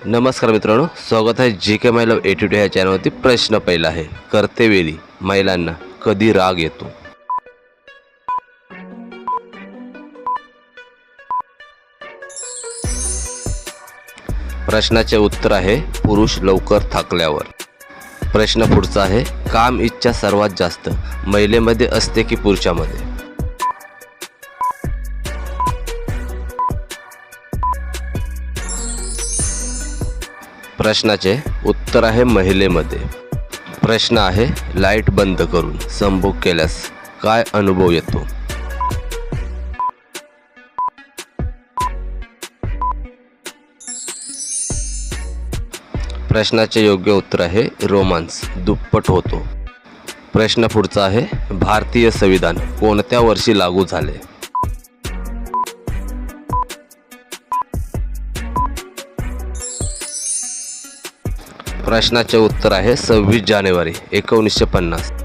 नमस्कार मित्रांनो, स्वागत आहे जी के माय लव्ह एटीट्यूड ह्या चॅनलवरती। प्रश्न पहिला आहे, कर्तेवेळी महिलांना कधी राग येतो? प्रश्नाचे उत्तर आहे पुरुष लवकर थकल्यावर। प्रश्न पुढचा आहे, काम इच्छा सर्वात जास्त महिलेमध्ये असते की पुरुषामध्ये? प्रश्नाचे उत्तर आहे महिलेमध्ये। प्रश्न आहे, लाईट बंद करून संभोग केल्यास काय अनुभव येतो? प्रश्नाचे योग्य उत्तर आहे रोमांस दुप्पट होतो। प्रश्न पुढचा आहे, भारतीय संविधान कोणत्या वर्षी लागू झाले? प्रश्नाचे उत्तर आहे 26 जानेवारी 1950।